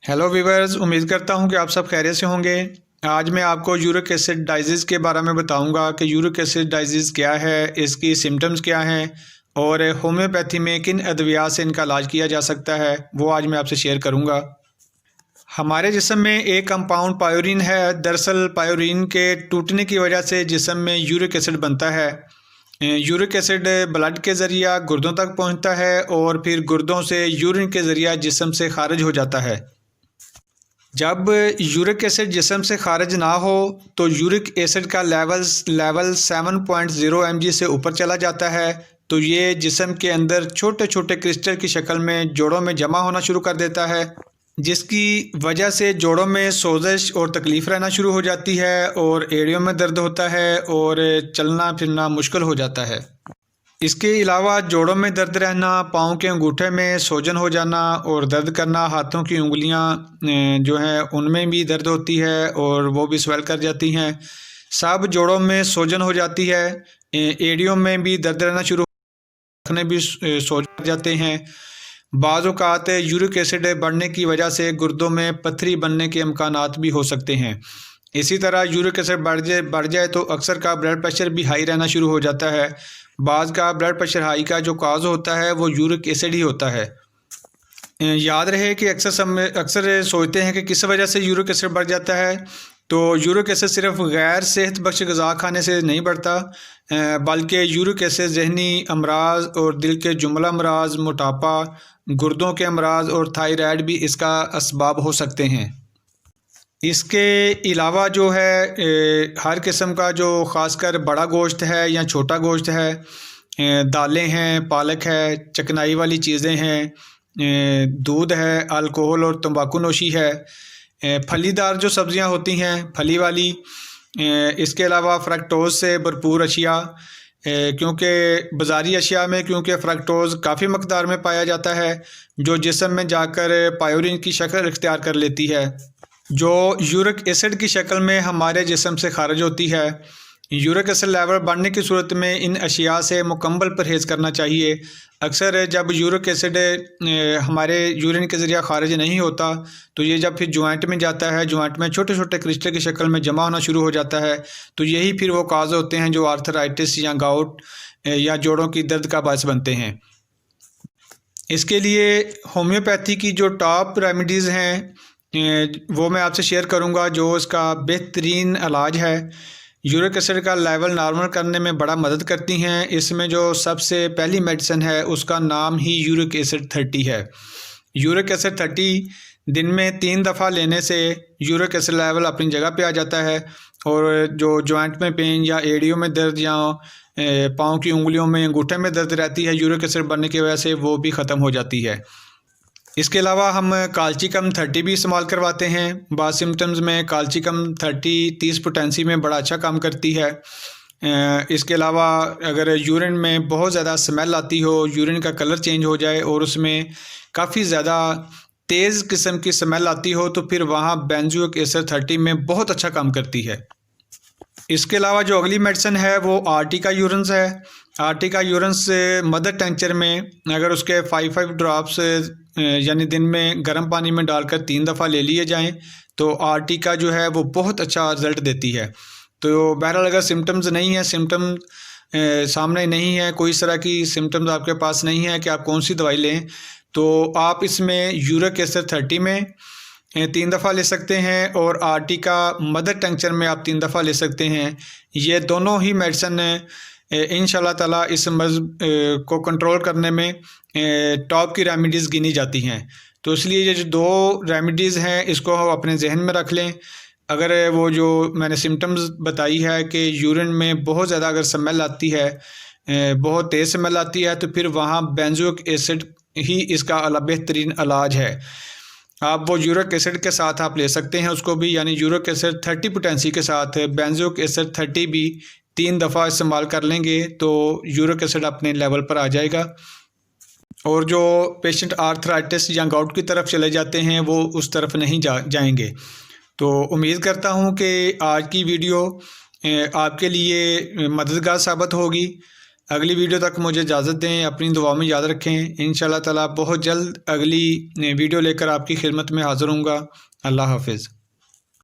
Hello viewers, उम्मीद करता हूं कि आप सब खैरियत से होंगे। आज मैं आपको यूरिक एसिड डाइजीज़ के बारे में बताऊंगा कि यूरिक एसिड डाइजीज़ क्या है, इसकी सिम्टम्स क्या हैं और होम्योपैथी में किन अद्वियात से इनका इलाज किया जा सकता है, वो आज मैं आपसे शेयर करूंगा। हमारे जिस्म में एक कंपाउंड पायोरीन है। दरअसल पायोरीन के टूटने की वजह से जिस्म में यूरिक एसिड बनता है। यूरिक एसिड ब्लड के ज़रिए गुर्दों तक पहुंचता है और फिर गुर्दों से यूरिन के ज़रिए जिस्म से खारिज हो जाता है। जब यूरिक एसिड जिस्म से खारिज ना हो तो यूरिक एसिड का लेवल 7.0 mg से ऊपर चला जाता है। तो ये जिस्म के अंदर छोटे छोटे क्रिस्टल की शक्ल में जोड़ों में जमा होना शुरू कर देता है, जिसकी वजह से जोड़ों में सोजिश और तकलीफ़ रहना शुरू हो जाती है और एड़ियों में दर्द होता है और चलना फिरना मुश्किल हो जाता है। इसके अलावा जोड़ों में दर्द रहना, पाँव के अंगूठे में सूजन हो जाना और दर्द करना, हाथों की उंगलियां जो हैं उनमें भी दर्द होती है और वो भी स्वेल कर जाती हैं। सब जोड़ों में सूजन हो जाती है। एड़ियों में भी दर्द रहना शुरू, रखने भी सूजन कर जाते हैं। बाज़ औक़ात यूरिक एसिड बढ़ने की वजह से गुर्दों में पत्थरी बनने के इम्कानात भी हो सकते हैं। इसी तरह यूरिक एसिड बढ़ जाए तो अक्सर का ब्लड प्रेशर भी हाई रहना शुरू हो जाता है। बाज़ का ब्लड प्रेशर हाई का जो काज होता है वो यूरिक एसिड ही होता है। याद रहे कि अक्सर सोचते हैं कि किस वजह से यूरिक एसिड बढ़ जाता है। तो यूरिक एसिड सिर्फ गैर सेहत बख्श ग़िज़ा खाने से नहीं बढ़ता, बल्कि यूरिक एसिड ज़हनी अमराज और दिल के जुमला अमराज, मोटापा, गुर्दों के अमराज और थायराइड भी इसका असबाब हो सकते हैं। इसके अलावा जो है हर किस्म का जो ख़ासकर बड़ा गोश्त है या छोटा गोश्त है, दालें हैं, पालक है, चिकनाई वाली चीज़ें हैं, दूध है, अल्कोहल और तंबाकू नोशी है, फलीदार जो सब्ज़ियां होती हैं फली वाली, इसके अलावा फ्रक्टोज़ से भरपूर अशिया, क्योंकि बाज़ारी अशिया में फ्रक्टोज़ काफ़ी मकदार में पाया जाता है जो जिस्म में जाकर पायोरीन की शक्ल इख्तियार कर लेती है, जो यूरिक एसिड की शक्ल में हमारे जिस्म से खारिज होती है। यूरिक एसिड लेवल बढ़ने की सूरत में इन अशिया से मुकम्मल परहेज़ करना चाहिए। अक्सर जब यूरिक एसिड हमारे यूरिन के ज़रिए खारिज नहीं होता तो ये जब फिर जॉइंट में जाता है, जॉइंट में छोटे छोटे क्रिस्टल की शक्ल में जमा होना शुरू हो जाता है। तो यही फिर वो काज होते हैं जो आर्थराइटिस या गाउट या जोड़ों की दर्द का बायस बनते हैं। इसके लिए होम्योपैथी की जो टॉप रेमेडीज़ हैं वो मैं आपसे शेयर करूंगा, जो इसका बेहतरीन इलाज है। यूरिक एसिड का लेवल नॉर्मल करने में बड़ा मदद करती हैं। इसमें जो सबसे पहली मेडिसिन है उसका नाम ही यूरिक एसिड 30 है। यूरिक एसिड 30 दिन में 3 दफ़ा लेने से यूरिक एसिड लेवल अपनी जगह पे आ जाता है और जो जॉइंट में पेन या एड़ियों में दर्द या पाँव की उंगलियों में, अंगूठे में दर्द रहती है यूरिक एसिड बढ़ने की वजह से, वो भी ख़त्म हो जाती है। इसके अलावा हम काल्चिकम 30 भी इस्तेमाल करवाते हैं। बाद सिम्टम्स में काल्चिकम 30 पोटेंसी में बड़ा अच्छा काम करती है। इसके अलावा अगर यूरिन में बहुत ज़्यादा स्मेल आती हो, यूरिन का कलर चेंज हो जाए और उसमें काफ़ी ज़्यादा तेज़ किस्म की स्मेल आती हो तो फिर वहाँ बेंजोइक एसिड 30 में बहुत अच्छा काम करती है। इसके अलावा जो अगली मेडिसिन है वो आर्टिका यूरिन्स है। आर्टिका यूरिन्स मदर टेंचर में अगर उसके 5 ड्रॉप्स यानी दिन में गर्म पानी में डालकर 3 दफ़ा ले लिए जाएं तो आर्टिका जो है वो बहुत अच्छा रिज़ल्ट देती है। तो बहरहाल अगर सिम्टम्स नहीं है, सिम्टम सामने नहीं है, कोई इस तरह की सिम्टम्स आपके पास नहीं है कि आप कौन सी दवाई लें, तो आप इसमें यूरिक एसिड 30 में 3 दफ़ा ले सकते हैं और आर्टिका मदर टेंचर में आप 3 दफ़ा ले सकते हैं। ये दोनों ही मेडिसिन इंशाल्लाह ताला इस मर्ज़ को कंट्रोल करने में टॉप की रेमेडीज़ गिनी जाती हैं। तो इसलिए ये जो 2 रेमेडीज़ हैं इसको हम अपने जहन में रख लें। अगर वो जो मैंने सिम्टम्स बताई है कि यूरिन में बहुत ज़्यादा अगर स्मेल आती है, बहुत तेज़ स्मेल आती है, तो फिर वहाँ बेंजोइक एसिड ही इसका बेहतरीन इलाज है। आप वो यूरिक एसिड के साथ आप ले सकते हैं उसको भी, यानी यूरिक एसिड 30 पोटेंसी के साथ बेंजोइक एसिड 30 भी 3 दफ़ा इस्तेमाल कर लेंगे तो यूरिक एसिड अपने लेवल पर आ जाएगा। और जो पेशेंट आर्थराइटिस या गाउट की तरफ चले जाते हैं वो उस तरफ नहीं जाएंगे। तो उम्मीद करता हूं कि आज की वीडियो आपके लिए मददगार साबित होगी। अगली वीडियो तक मुझे इजाज़त दें, अपनी दुआ में याद रखें। इंशाअल्लाह ताला बहुत जल्द अगली वीडियो लेकर आपकी खिदमत में हाज़िर होऊंगा। अल्लाह हाफ़िज़।